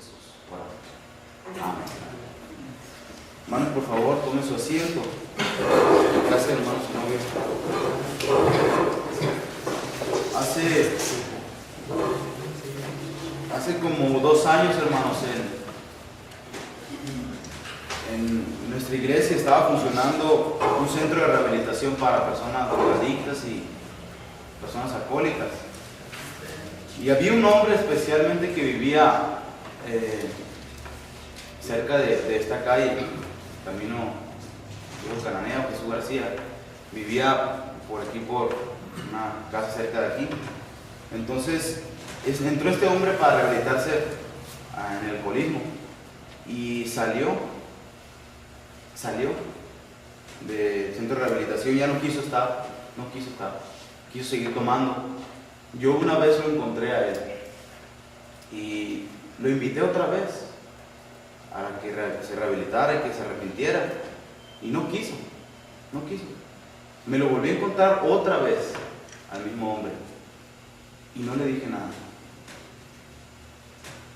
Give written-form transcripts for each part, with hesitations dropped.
Jesús. Amén. Hermanos, por favor, tomen su asiento. Gracias, hermanos y novios. Hace como 2 años, hermanos, en nuestra iglesia estaba funcionando un centro de rehabilitación para personas drogadictas y personas alcohólicas. Y había un hombre especialmente que vivía cerca de esta calle, camino Cananeo, Jesús García. Vivía por aquí, por una casa cerca de aquí. Entonces entró este hombre para rehabilitarse en el alcoholismo y salió del centro de rehabilitación. Ya no quiso estar, quiso seguir tomando. Yo una vez lo encontré a él y lo invité otra vez a que se rehabilitara y que se arrepintiera, y no quiso. Me lo volví a encontrar otra vez al mismo hombre y no le dije nada.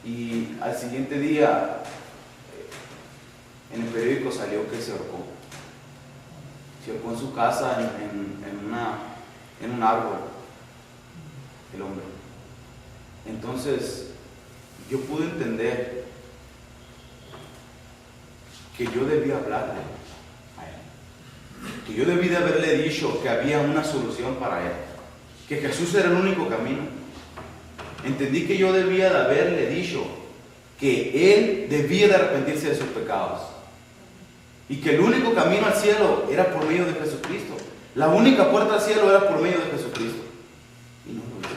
Y al siguiente día en el periódico salió que se ahorcó en su casa, en un árbol, el hombre. Entonces yo pude entender que yo debía hablarle a él, que yo debí de haberle dicho que había una solución para él, que Jesús era el único camino. Entendí que yo debía de haberle dicho que él debía de arrepentirse de sus pecados y que el único camino al cielo era por medio de Jesucristo. La única puerta al cielo era por medio de Jesucristo. Y no lo hice.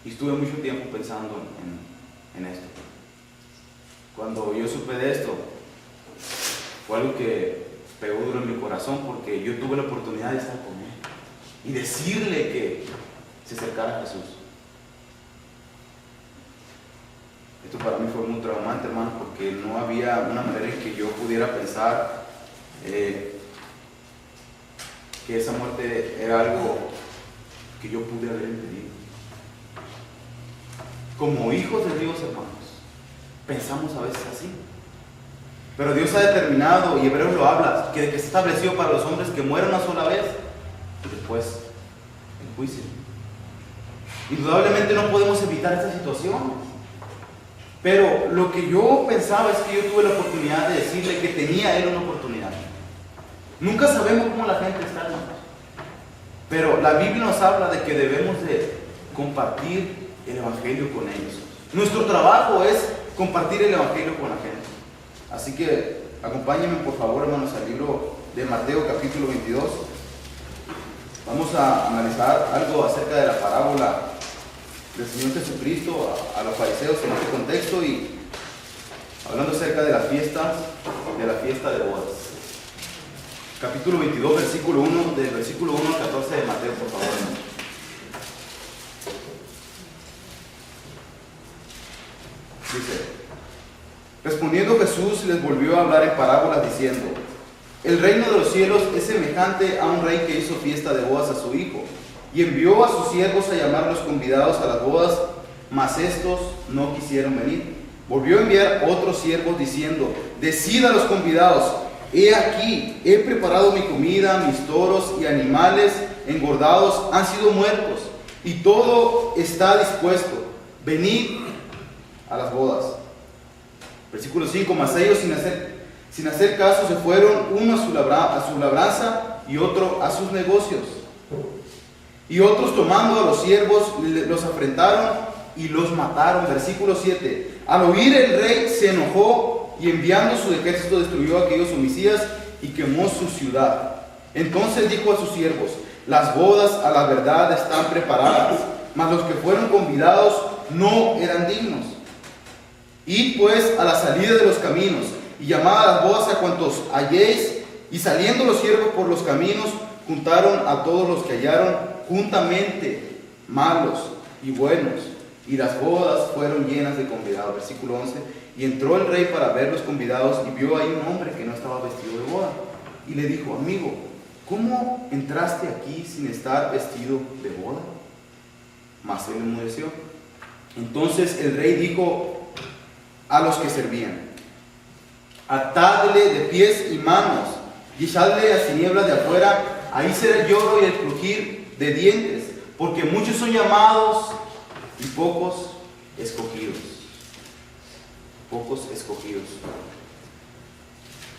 Y estuve mucho tiempo pensando en esto. Cuando yo supe de esto, fue algo que pegó duro en mi corazón, porque yo tuve la oportunidad de estar con él y decirle que se acercara a Jesús. Esto para mí fue muy traumante, hermano, porque no había una manera en que yo pudiera pensar que esa muerte era algo que yo pude haber impedido. Como hijos de Dios, hermanos, pensamos a veces así. Pero Dios ha determinado, y Hebreos lo habla, que se estableció para los hombres que mueran una sola vez y después el juicio. Indudablemente no podemos evitar esta situación. Pero lo que yo pensaba es que yo tuve la oportunidad de decirle que tenía él una oportunidad. Nunca sabemos cómo la gente está, hermanos. Pero la Biblia nos habla de que debemos de compartir el Evangelio con ellos. Nuestro trabajo es compartir el Evangelio con la gente. Así que acompáñenme, por favor, hermanos, al libro de Mateo, capítulo 22. Vamos a analizar algo acerca de la parábola del Señor Jesucristo a los fariseos en este contexto, y hablando acerca de la fiesta de bodas. Capítulo 22, versículo 1, del versículo 1 al 14 de Mateo, por favor, hermanos. Dice: respondiendo Jesús les volvió a hablar en parábolas diciendo: el reino de los cielos es semejante a un rey que hizo fiesta de bodas a su hijo, y envió a sus siervos a llamar a los convidados a las bodas, mas estos no quisieron venir. Volvió a enviar otros siervos diciendo: decid a los convidados: he aquí, he preparado mi comida, mis toros y animales engordados han sido muertos, y todo está dispuesto, venid a las bodas. Versículo 5: mas ellos sin hacer caso se fueron, uno a su labranza y otro a sus negocios. Y otros, tomando a los siervos, los afrentaron y los mataron. Versículo 7: al oír el rey se enojó, y enviando su ejército destruyó a aquellos homicidas y quemó su ciudad. Entonces dijo a sus siervos: las bodas a la verdad están preparadas, mas los que fueron convidados no eran dignos. Id pues a la salida de los caminos, y llamad a las bodas a cuantos halléis. Y saliendo los siervos por los caminos, juntaron a todos los que hallaron juntamente, malos y buenos, y las bodas fueron llenas de convidados. Versículo 11: y entró el rey para ver los convidados, y vio ahí un hombre que no estaba vestido de boda, y le dijo: amigo, ¿cómo entraste aquí sin estar vestido de boda? Mas él enmudeció. Entonces el rey dijo a los que servían: atadle de pies y manos y echadle a tinieblas de afuera, ahí será el lloro y el crujir de dientes, porque muchos son llamados y pocos escogidos. Pocos escogidos.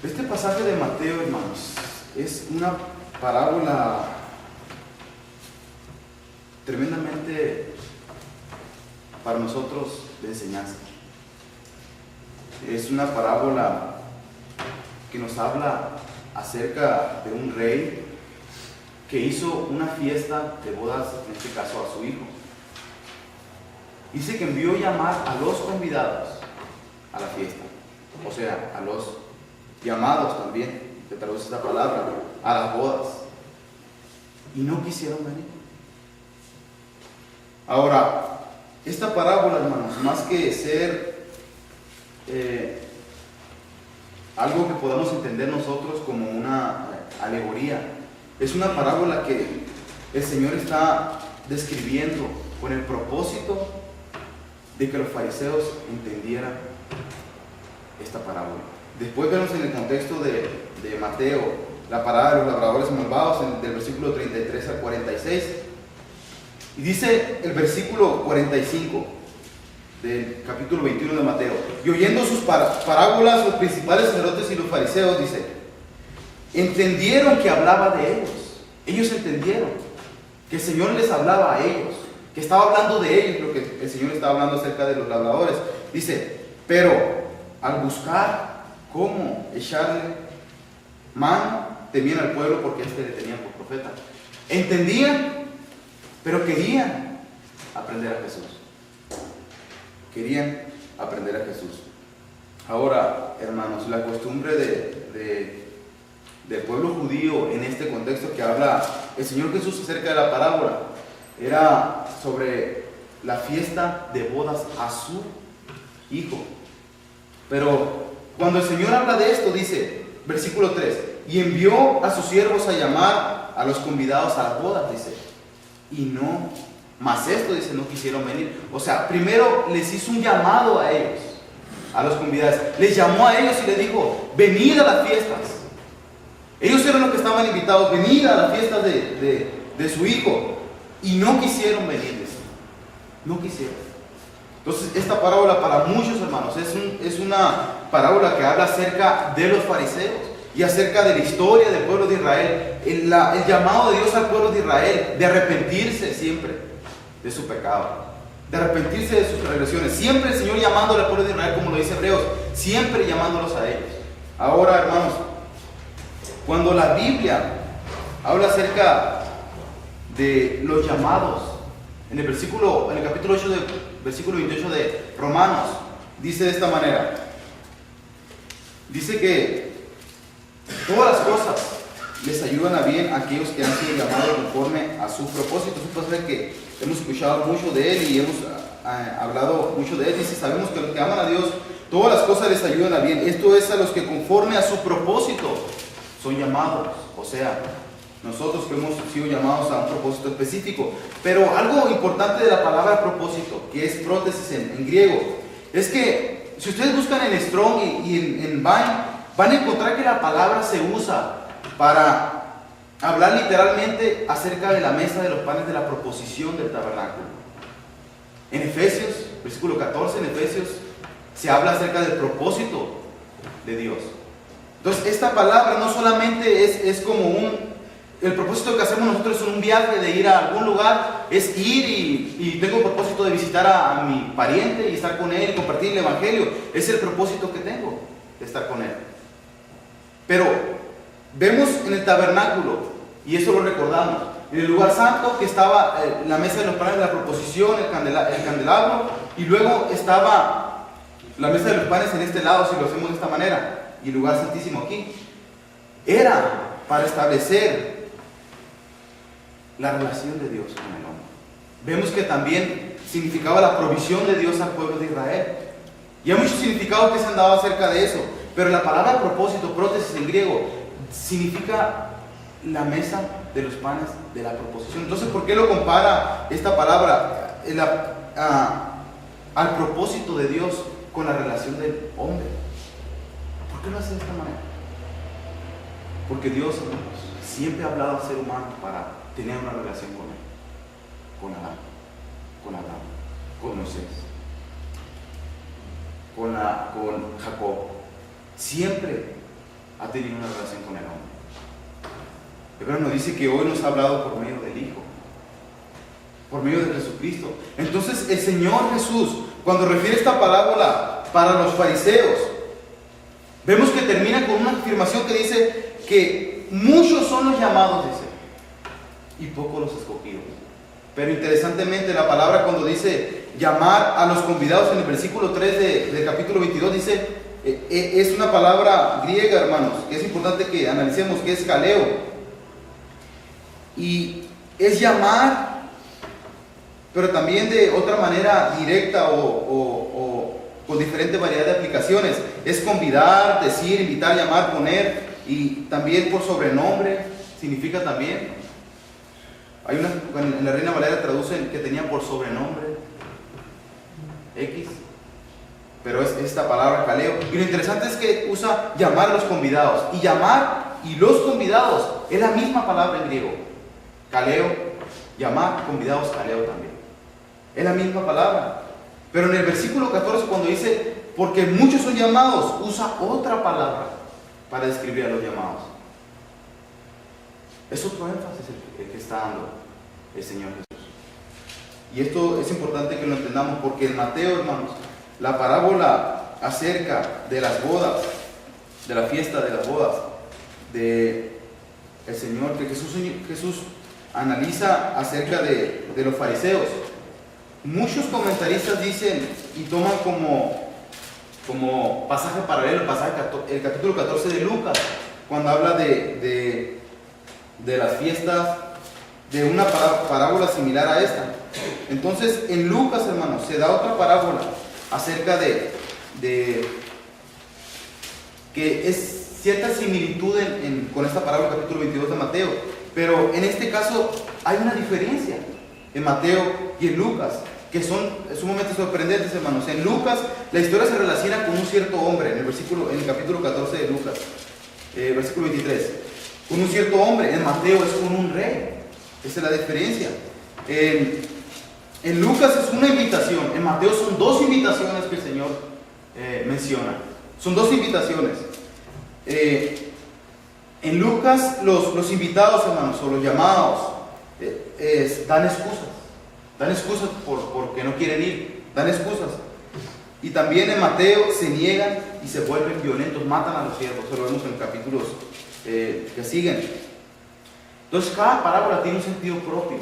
Este pasaje de Mateo, hermanos, es una parábola tremendamente para nosotros de enseñanza. Es una parábola que nos habla acerca de un rey que hizo una fiesta de bodas, en este caso a su hijo. Dice que envió llamar a los convidados a la fiesta, o sea, a los llamados también, que traduce esta palabra, a las bodas, y no quisieron venir. Ahora, esta parábola, hermanos, más que ser algo que podamos entender nosotros como una alegoría, es una parábola que el Señor está describiendo con el propósito de que los fariseos entendieran esta parábola. Después vemos en el contexto de Mateo la parábola de los labradores malvados, del versículo 33 al 46, y dice el versículo 45 del capítulo 21 de Mateo: y oyendo sus parábolas, los principales sacerdotes y los fariseos, dice, entendieron que hablaba de ellos. Ellos entendieron que el Señor les hablaba a ellos, que estaba hablando de ellos, lo que el Señor estaba hablando acerca de los labradores. Dice, pero al buscar cómo echarle mano, temían al pueblo porque éste le tenían por profeta. Entendían, pero querían aprender a Jesús. Querían aprender a Jesús. Ahora, hermanos, la costumbre del pueblo judío en este contexto que habla el Señor Jesús acerca de la parábola era sobre la fiesta de bodas a su hijo. Pero cuando el Señor habla de esto, dice, versículo 3, y envió a sus siervos a llamar a los convidados a las bodas, dice, y no, más esto, dice, no quisieron venir. O sea, primero les hizo un llamado a ellos, a los convidados, les llamó a ellos y les dijo, venid a las fiestas. Ellos eran los que estaban invitados, venid a las fiestas de su hijo, y no quisieron venir, dice. No quisieron. Entonces, esta parábola para muchos hermanos es una parábola que habla acerca de los fariseos y acerca de la historia del pueblo de Israel, el llamado de Dios al pueblo de Israel de arrepentirse siempre de su pecado, de arrepentirse de sus transgresiones. Siempre el Señor llamándole al pueblo de Israel, como lo dice Hebreos, siempre llamándolos a ellos. Ahora, hermanos, cuando la Biblia habla acerca de los llamados, en el capítulo 8 versículo 28 de Romanos, dice de esta manera, dice que todas las cosas les ayudan a bien a aquellos que han sido llamados conforme a su propósito. Es un pasaje que hemos escuchado mucho de él y hemos hablado mucho de él. Dice, sabemos que los que aman a Dios, todas las cosas les ayudan a bien. Esto es a los que conforme a su propósito son llamados, o sea, nosotros que hemos sido llamados a un propósito específico. Pero algo importante de la palabra propósito, que es prótesis en griego, es que si ustedes buscan en Strong y en Vine, van a encontrar que la palabra se usa para hablar literalmente acerca de la mesa de los panes de la proposición del tabernáculo. En Efesios, versículo 14, en Efesios, se habla acerca del propósito de Dios. Entonces, esta palabra no solamente es como el propósito que hacemos nosotros en un viaje de ir a algún lugar, es ir y tengo el propósito de visitar a mi pariente y estar con él y compartir el evangelio. Es el propósito que tengo, de estar con él. Pero vemos en el tabernáculo, y eso lo recordamos, en el lugar santo que estaba la mesa de los panes de la proposición, el candelabro, y luego estaba la mesa de los panes en este lado, si lo hacemos de esta manera, y el lugar santísimo aquí. Era para establecer la relación de Dios con el hombre. Vemos que también significaba la provisión de Dios al pueblo de Israel. Y hay muchos significados que se han dado acerca de eso, pero la palabra propósito, prótesis en griego, significa la mesa de los panes de la proposición. Entonces, ¿por qué lo compara esta palabra? al propósito de Dios con la relación del hombre. ¿Por qué lo hace de esta manera? Porque Dios, hermanos, siempre ha hablado al ser humano para tener una relación con él, con Adán, con Moisés, con Jacob. Siempre ha tenido una relación con el hombre. Pero nos dice que hoy nos ha hablado por medio del Hijo, por medio de Jesucristo. Entonces el Señor Jesús, cuando refiere esta parábola para los fariseos, vemos que termina con una afirmación que dice que muchos son los llamados, dice, y pocos los escogidos. Pero interesantemente la palabra, cuando dice llamar a los convidados en el versículo 3 del capítulo 22, dice, es una palabra griega, hermanos, que es importante que analicemos, que es kaleo, y es llamar, pero también de otra manera directa o con diferente variedad de aplicaciones. Es convidar, decir, invitar, llamar, poner, y también por sobrenombre significa también. Hay una, en la Reina Valera traducen que tenía por sobrenombre X, pero es esta palabra kaleo. Y lo interesante es que usa llamar a los convidados, y llamar y los convidados es la misma palabra en griego. Kaleo, llamar, convidados, kaleo también. Es la misma palabra. Pero en el versículo 14, cuando dice, porque muchos son llamados, usa otra palabra para describir a los llamados. Es otro énfasis el que está dando el Señor Jesús. Y esto es importante que lo entendamos, porque en Mateo, hermanos, la parábola acerca de las bodas, de la fiesta de las bodas, de el Señor, que Jesús analiza acerca de los fariseos. Muchos comentaristas dicen y toman como pasaje paralelo el capítulo 14 de Lucas, cuando habla de las fiestas, de una parábola similar a esta. Entonces en Lucas, hermanos, se da otra parábola acerca de que es cierta similitud con esta parábola del capítulo 22 de Mateo, pero en este caso hay una diferencia en Mateo y en Lucas, que son sumamente sorprendentes, hermanos. En Lucas la historia se relaciona con un cierto hombre, en el capítulo 14 de Lucas, versículo 23, con un cierto hombre. En Mateo es con un rey. Esa es la diferencia. En Lucas es una invitación, en Mateo son dos invitaciones que el Señor menciona. Son dos invitaciones. En Lucas los invitados, hermanos, o los llamados, dan excusas porque no quieren ir, dan excusas. Y también en Mateo se niegan y se vuelven violentos, matan a los siervos. Eso lo vemos en capítulos que siguen. Entonces cada parábola tiene un sentido propio,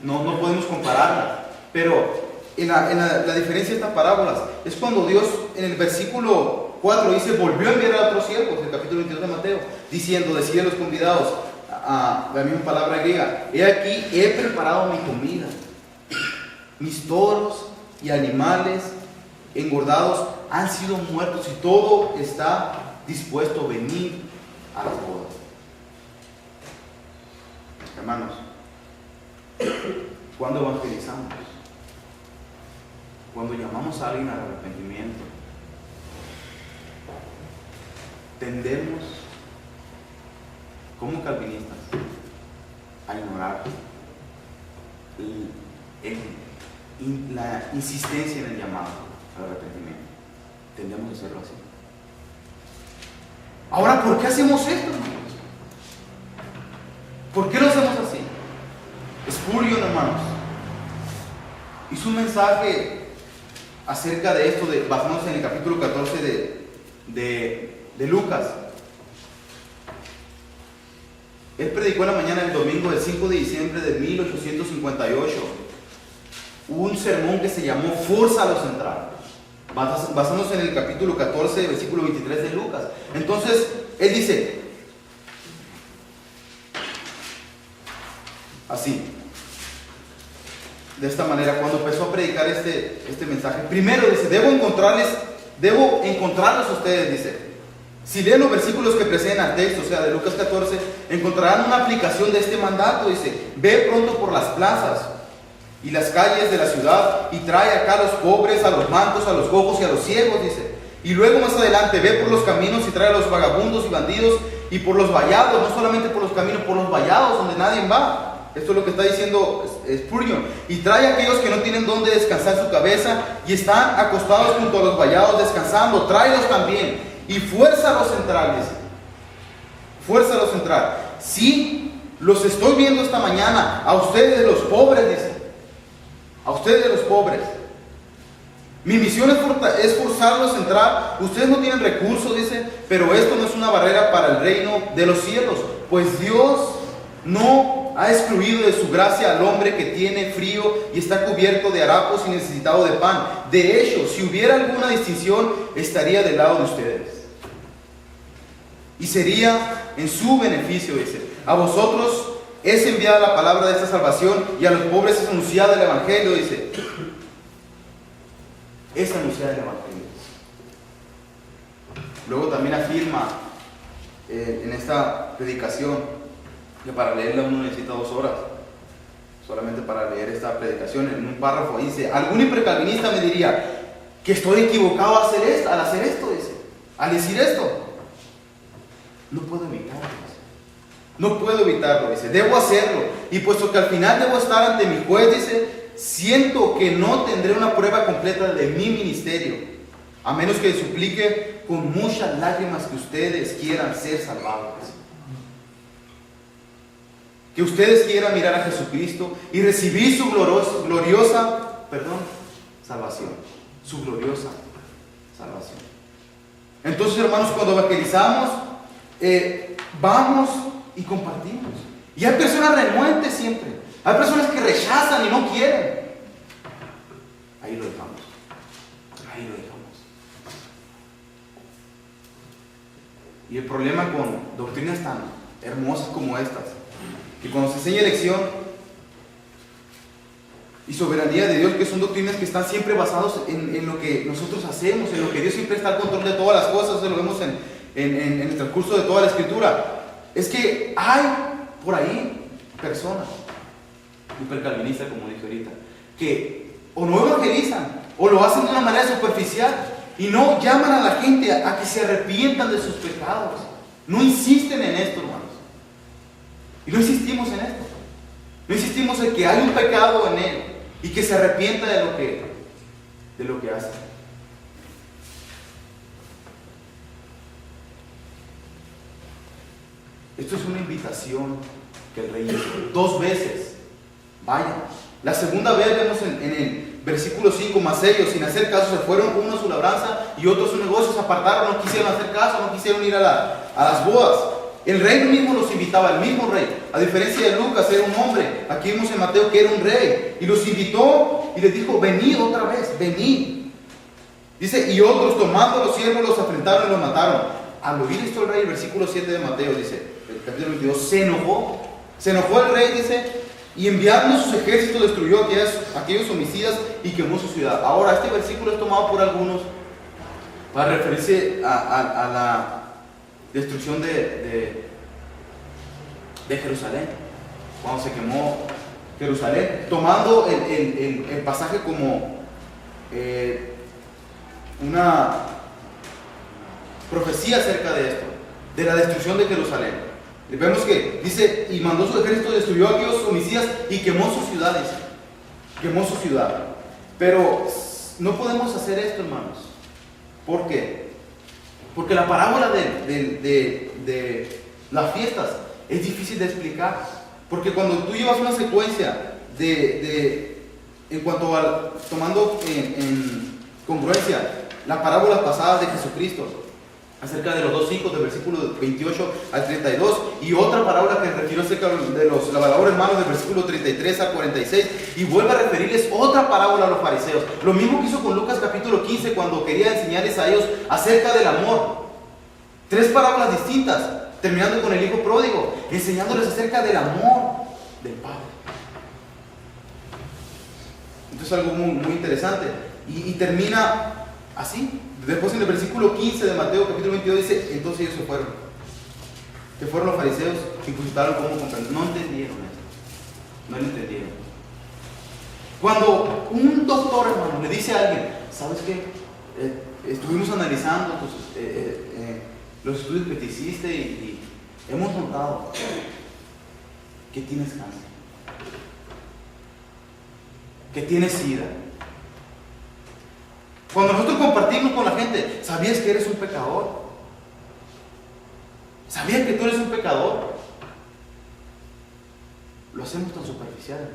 no podemos compararla, pero la diferencia de estas parábolas es cuando Dios en el versículo 4 dice, volvió a enviar a otros siervos, en el capítulo 22 de Mateo, diciendo, decía a los convidados, la misma palabra griega, he aquí, he preparado mi comida, mis toros y animales engordados han sido muertos y todo está dispuesto a venir a las bodas. Hermanos, cuando evangelizamos, cuando llamamos a alguien al arrepentimiento, tendemos, como calvinistas, a ignorar la insistencia en el llamado al arrepentimiento. Tendemos a hacerlo así. Ahora, ¿por qué hacemos esto, hermanos? ¿Por qué lo hacemos así? Spurgeon, hermanos, hizo un mensaje acerca de esto, basándose en el capítulo 14 de Lucas. Él predicó en la mañana del domingo del 5 de diciembre de 1858 un sermón que se llamó Forza a lo central, basándose en el capítulo 14, versículo 23 de Lucas. Entonces, él dice así, de esta manera, cuando empezó a predicar este mensaje, primero dice, debo encontrarlos a ustedes, dice. Si leen los versículos que preceden al texto, o sea, de Lucas 14, encontrarán una aplicación de este mandato, dice, ve pronto por las plazas y las calles de la ciudad, y trae acá a los pobres, a los mancos, a los cojos y a los ciegos, dice. Y luego más adelante, ve por los caminos y trae a los vagabundos y bandidos, y por los vallados, no solamente por los caminos, por los vallados donde nadie va. Esto es lo que está diciendo Spurgeon. Y trae a aquellos que no tienen donde descansar su cabeza y están acostados junto a los vallados descansando. Tráelos también y fuérzalos a entrar, dice. Fuérzalos a entrar. Sí, los estoy viendo esta mañana, a ustedes los pobres, dice. A ustedes los pobres. Mi misión es forzarlos a entrar. Ustedes no tienen recursos, dice, pero esto no es una barrera para el reino de los cielos, pues Dios no ha excluido de su gracia al hombre que tiene frío y está cubierto de harapos y necesitado de pan. De hecho, si hubiera alguna distinción, estaría del lado de ustedes. Y sería en su beneficio, dice. A vosotros es enviada la palabra de esta salvación y a los pobres es anunciada el evangelio, dice. Es anunciada el evangelio. Luego también afirma en esta predicación que para leerla uno necesita 2 horas, solamente para leer esta predicación. En un párrafo dice: algún hipercalvinista me diría que estoy equivocado al hacer esto, dice, al decir esto. No puedo evitarlo, dice. No puedo evitarlo, dice, debo hacerlo, y puesto que al final debo estar ante mi juez, dice, siento que no tendré una prueba completa de mi ministerio, a menos que suplique con muchas lágrimas que ustedes quieran ser salvados. Que ustedes quieran mirar a Jesucristo y recibir su gloriosa salvación. Su gloriosa salvación. Entonces, hermanos, cuando evangelizamos, vamos y compartimos. Y hay personas renuentes siempre. Hay personas que rechazan y no quieren. Ahí lo dejamos. Ahí lo dejamos. Y el problema con doctrinas tan hermosas como estas, que cuando se enseña elección y soberanía de Dios, que son doctrinas que están siempre basadas en lo que nosotros hacemos, en lo que Dios siempre está al control de todas las cosas, eso lo vemos en el transcurso de toda la Escritura, es que hay por ahí personas, hipercalvinistas como dije ahorita, que o no evangelizan, o lo hacen de una manera superficial, y no llaman a la gente a que se arrepientan de sus pecados. No insisten en esto, hermanos. Y no insistimos en esto. No insistimos en que hay un pecado en él y que se arrepienta de lo que hace. Esto es una invitación que el rey hizo 2 veces. Vayan. La segunda vez vemos en el versículo 5: mas ellos, sin hacer caso, se fueron, uno a su labranza y otro a su negocio, se apartaron, no quisieron hacer caso, no quisieron ir a las bodas. El rey mismo los invitaba, el mismo rey. A diferencia de Lucas, era un hombre. Aquí vimos en Mateo que era un rey. Y los invitó y les dijo: venid otra vez, venid. Dice: y otros, tomando los siervos, los afrentaron y los mataron. Al oír esto el rey, el versículo 7 de Mateo, dice, el capítulo 22, se enojó. Se enojó el rey, dice, y enviando sus ejércitos destruyó a aquellos homicidas y quemó su ciudad. Ahora, este versículo es tomado por algunos para referirse a la destrucción de Jerusalén, cuando se quemó Jerusalén, tomando el pasaje como una profecía acerca de esto, de la destrucción de Jerusalén. Vemos que dice: y mandó su ejército, destruyó a aquellos homicidas y quemó sus ciudades. Quemó su ciudad. Pero no podemos hacer esto, hermanos. ¿Por qué? Porque la parábola de las fiestas es difícil de explicar. Porque cuando tú llevas una secuencia en cuanto a, tomando en congruencia las parábolas pasadas de Jesucristo, acerca de los 2 hijos, del versículo 28 al 32, y otra parábola que refirió acerca de los lavadores malos, del versículo 33 al 46, y vuelve a referirles otra parábola a los fariseos. Lo mismo que hizo con Lucas capítulo 15, cuando quería enseñarles a ellos acerca del amor. 3 parábolas distintas, terminando con el hijo pródigo, enseñándoles acerca del amor del Padre. Entonces, algo muy, muy interesante. Y termina así. Después, en el versículo 15 de Mateo capítulo 22, dice: entonces ellos se fueron. Se fueron los fariseos y consultaron cómo comprender. No entendieron esto. No lo entendieron. Cuando un doctor, hermano, le dice a alguien, ¿sabes qué? Estuvimos analizando los estudios que te hiciste y hemos notado que tienes cáncer, que tienes SIDA. Cuando nosotros compartimos con la gente, ¿sabías que eres un pecador? ¿Sabías que tú eres un pecador? Lo hacemos tan superficial.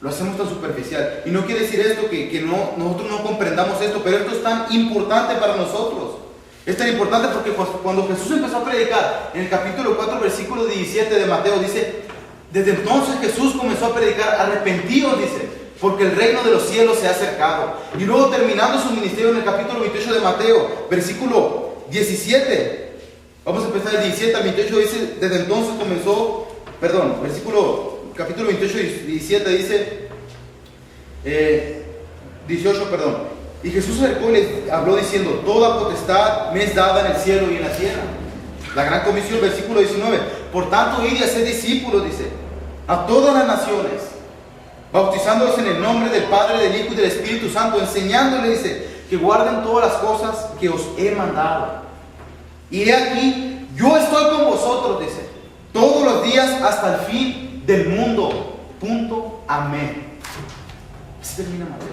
Lo hacemos tan superficial. Y no quiere decir esto que nosotros no comprendamos esto, pero esto es tan importante para nosotros. Es tan importante porque cuando Jesús empezó a predicar, en el capítulo 4, versículo 17 de Mateo, dice, desde entonces Jesús comenzó a predicar, arrepentidos, dice, porque el reino de los cielos se ha acercado. Y luego terminando su ministerio en el capítulo 28 de Mateo, versículo 17, vamos a empezar el 17 al 28, dice, desde entonces comenzó, capítulo 28 y 17 dice, 18, y Jesús se acercó y les habló diciendo, toda potestad me es dada en el cielo y en la tierra. La gran comisión, versículo 19, por tanto id y haced discípulos, dice, a todas las naciones, bautizándolos en el nombre del Padre, del Hijo y del Espíritu Santo, enseñándoles, dice, que guarden todas las cosas que os he mandado. Y he aquí, yo estoy con vosotros, dice, todos los días hasta el fin del mundo. Punto. Amén. Así termina Mateo.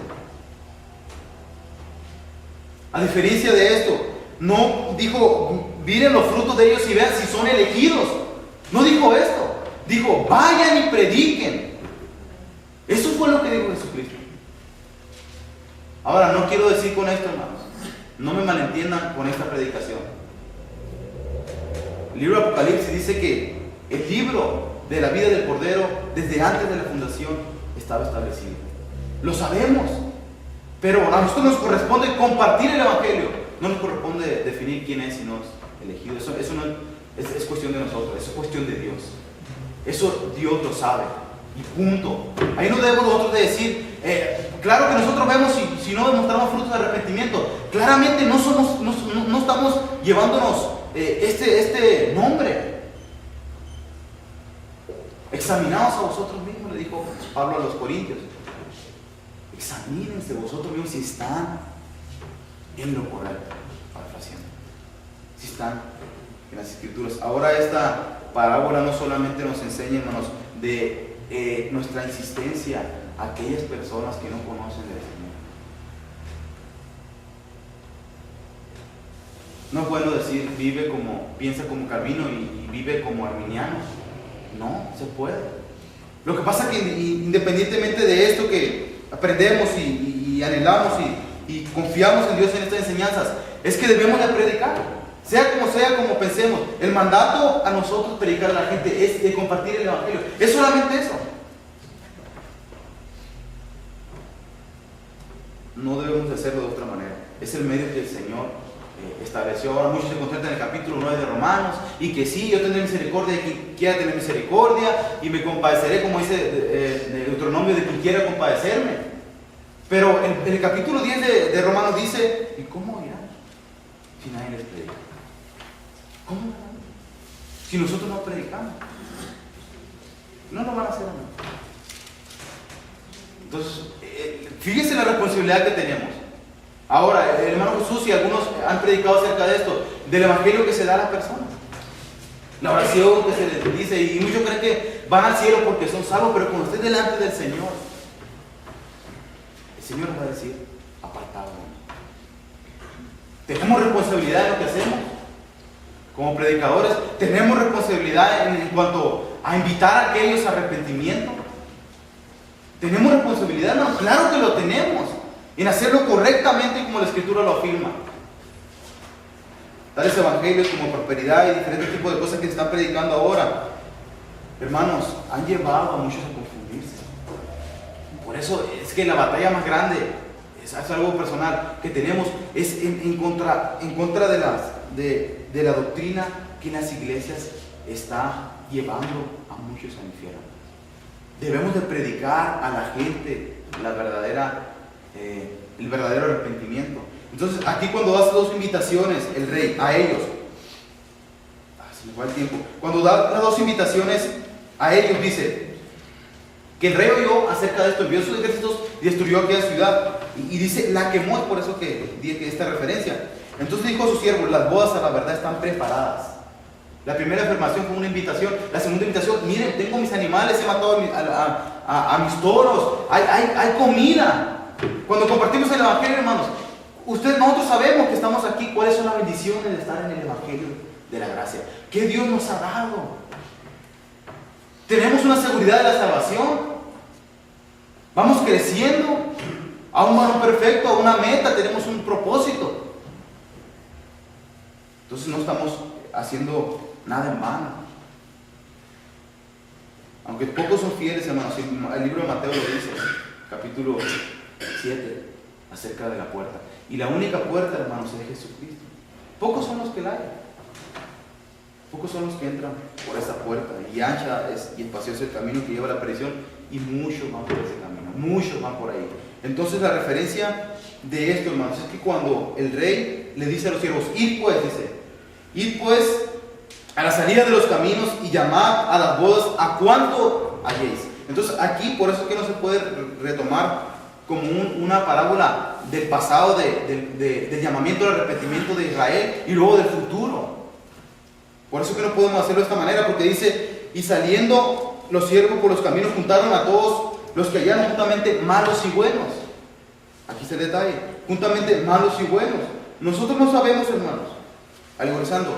A diferencia de esto, no dijo, miren los frutos de ellos y vean si son elegidos. No dijo esto. Dijo, vayan y prediquen. Eso fue lo que dijo Jesucristo. Ahora, no quiero decir con esto, hermanos, no me malentiendan con esta predicación. El libro de Apocalipsis dice que el libro de la vida del Cordero, desde antes de la fundación, estaba establecido. Lo sabemos, pero a nosotros nos corresponde compartir el Evangelio. No nos corresponde definir quién es y no es elegido. Eso no es cuestión de nosotros, eso es cuestión de Dios. Eso Dios lo sabe. Y punto. Ahí no debemos nosotros de decir, claro que nosotros vemos si no demostramos frutos de arrepentimiento. Claramente no estamos llevándonos este nombre. Examinaos a vosotros mismos, le dijo Pablo a los Corintios. Examínense vosotros mismos si están en lo correcto, parafraseando, si están en las Escrituras. Ahora esta parábola no solamente nos enseña, hermanos, de nuestra insistencia a aquellas personas que no conocen del Señor. No es bueno decir piensa como Calvino y vive como arminiano. No, se puede. Lo que pasa es que independientemente de esto que aprendemos y anhelamos y confiamos en Dios en estas enseñanzas, es que debemos de predicar, sea como pensemos. El mandato a nosotros predicar a la gente es de compartir el Evangelio. Es solamente eso. No debemos de hacerlo de otra manera. Es el medio que el Señor estableció. Ahora muchos se concentran en el capítulo 9 de Romanos y que sí, yo tendré misericordia de quien quiera tener misericordia y me compadeceré, como dice Deuteronomio, de quien quiera compadecerme. Pero en el capítulo 10 de Romanos dice, ¿y cómo irán si nadie les predica? ¿Cómo irán si nosotros no predicamos? No lo van a hacer, ¿no? Entonces, fíjense la responsabilidad que tenemos. Ahora, el hermano Jesús y algunos han predicado acerca de esto, del evangelio que se da a las personas, la oración que se les dice, y muchos creen que van al cielo porque son salvos, pero cuando estén delante del Señor, el Señor nos va a decir, apartado. Tenemos responsabilidad en lo que hacemos como predicadores, tenemos responsabilidad en cuanto a invitar a aquellos a arrepentimiento. Tenemos responsabilidad, no, claro que lo tenemos, en hacerlo correctamente como la Escritura lo afirma. Tales evangelios como prosperidad y diferentes tipos de cosas que se están predicando ahora, hermanos, han llevado a muchos a confundirse. Por eso es que la batalla más grande, es algo personal que tenemos, es en contra de la doctrina que en las iglesias está llevando a muchos al infierno. Debemos de predicar a la gente el verdadero arrepentimiento. Entonces, aquí cuando hace dos invitaciones, el rey, a ellos, se me va el tiempo, cuando da las dos invitaciones a ellos, dice, Que el rey oyó acerca de esto, envió sus ejércitos y destruyó aquella ciudad. Y dice, la quemó, es por eso que dije que esta referencia. Entonces dijo a sus siervos, las bodas a la verdad están preparadas. La primera afirmación fue una invitación. La segunda invitación, miren, tengo mis animales, he matado a mis toros, hay comida. Cuando compartimos el Evangelio, hermanos, nosotros sabemos que estamos aquí, cuáles son las bendiciones de estar en el Evangelio de la gracia. ¿Qué Dios nos ha dado? Tenemos una seguridad de la salvación. Vamos creciendo a un varón perfecto, a una meta, tenemos un propósito. Entonces no estamos haciendo nada en vano. Aunque pocos son fieles, hermanos, el libro de Mateo lo dice, capítulo 7, acerca de la puerta. Y la única puerta, hermanos, es Jesucristo. Pocos son los que la hay. Pocos son los que entran por esa puerta, y ancha y espacioso el camino que lleva a la perdición, y muchos van por ese camino, muchos van por ahí. Entonces la referencia de esto, hermanos, es que cuando el rey le dice a los siervos, id pues a la salida de los caminos y llamad a las bodas a cuanto halléis. Entonces aquí, por eso es que no se puede retomar como una parábola del pasado, del llamamiento, del arrepentimiento de Israel y luego del futuro. Por eso que no podemos hacerlo de esta manera, porque dice, y saliendo los siervos por los caminos juntaron a todos los que hallaron juntamente malos y buenos. Aquí está el detalle, juntamente malos y buenos. Nosotros no sabemos, hermanos, alegorizando,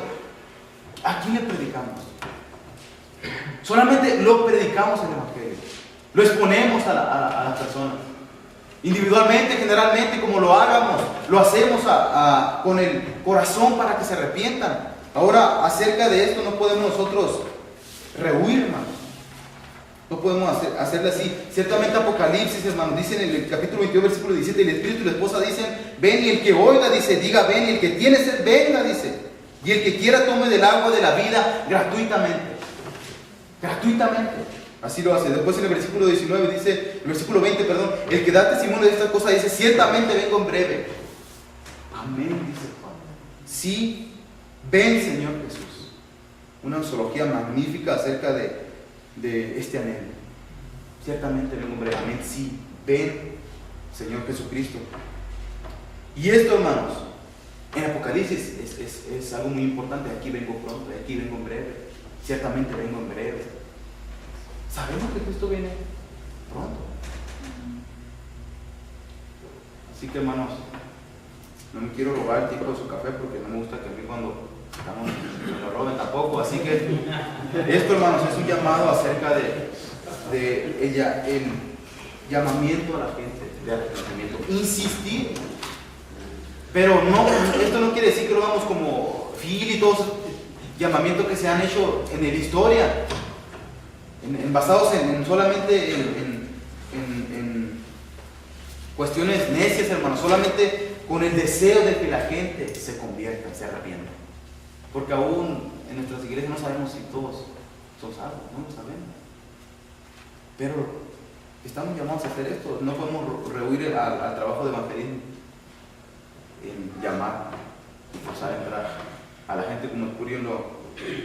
¿a quién le predicamos? Solamente lo predicamos en el Evangelio, lo exponemos a las personas. Individualmente, generalmente, como lo hagamos, lo hacemos con el corazón para que se arrepientan. Ahora, acerca de esto no podemos nosotros rehuir, hermanos. No podemos hacerle así. Ciertamente Apocalipsis, hermanos, dicen en el capítulo 22, versículo 17, el Espíritu y la esposa dicen, ven, y el que oiga, dice, diga ven, y el que tiene sed, venga, dice. Y el que quiera tome del agua de la vida gratuitamente. Gratuitamente. Así lo hace. Después en el versículo 19 dice, el versículo 20, perdón, el que da testimonio de estas cosas dice, ciertamente vengo en breve. Amén, dice Juan. Sí. Ven, Señor Jesús. Una doxología magnífica acerca de este anhelo. Ciertamente vengo en breve. Amén. Sí, ven, Señor Jesucristo. Y esto, hermanos, en Apocalipsis es algo muy importante. Aquí vengo pronto, aquí vengo en breve. Ciertamente vengo en breve. Sabemos que Cristo viene pronto. Así que, hermanos, no me quiero robar el tiempo de su café, porque no me gusta que a mí cuando estamos me lo roben tampoco. Así que esto, hermanos, es un llamado acerca el llamamiento a la gente de arrepentimiento. Insistir. Pero esto no quiere decir que lo hagamos como filitos, llamamientos que se han hecho en la historia, basados solamente en cuestiones necias, hermanos, solamente con el deseo de que la gente se convierta, se arrepienta. Porque aún en nuestras iglesias no sabemos si todos son salvos, no lo sabemos. Pero estamos llamados a hacer esto. No podemos rehuir al trabajo de evangelismo en llamar y forzar a entrar a la gente, como el Curio lo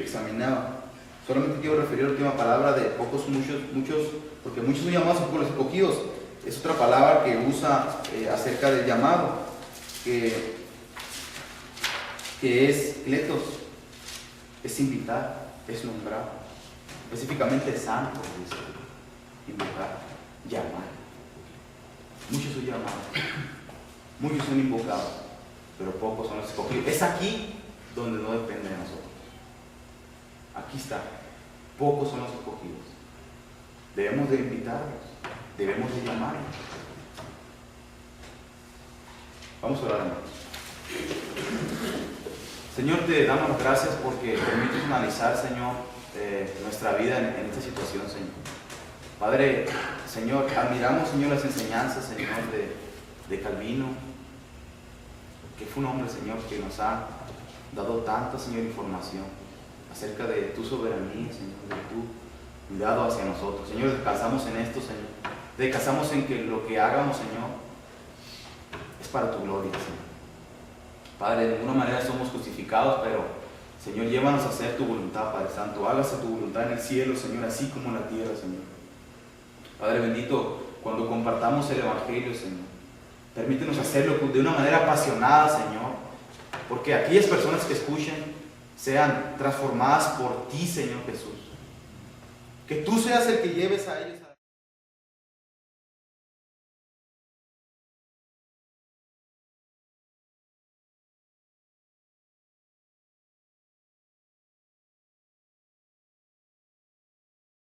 examinaba. Solamente quiero referir a la última palabra de pocos, muchos, porque muchos son llamados por los escogidos. Es otra palabra que usa acerca del llamado, que es kletos, es invitar, es nombrar, específicamente santo, dice, invocar, llamar. Muchos son llamados, muchos son invocados, pero pocos son los escogidos. Es aquí donde no depende de nosotros. Aquí está, pocos son los escogidos. Debemos de invitarlos, debemos de llamarlos. Vamos a orar, hermanos. Señor, te damos las gracias porque permites analizar, Señor, nuestra vida en esta situación, Señor. Padre, Señor, admiramos, Señor, las enseñanzas, Señor, de Calvino, que fue un hombre, Señor, que nos ha dado tanta, Señor, información acerca de tu soberanía, Señor, de tu cuidado hacia nosotros. Señor, descansamos en esto, Señor. Descansamos en que lo que hagamos, Señor, es para tu gloria, Señor. Padre, de ninguna manera somos justificados, pero, Señor, llévanos a hacer tu voluntad, Padre Santo. Hágase tu voluntad en el cielo, Señor, así como en la tierra, Señor. Padre bendito, cuando compartamos el Evangelio, Señor, permítenos hacerlo de una manera apasionada, Señor, porque aquellas personas que escuchen sean transformadas por ti, Señor Jesús. Que tú seas el que lleves a ellos a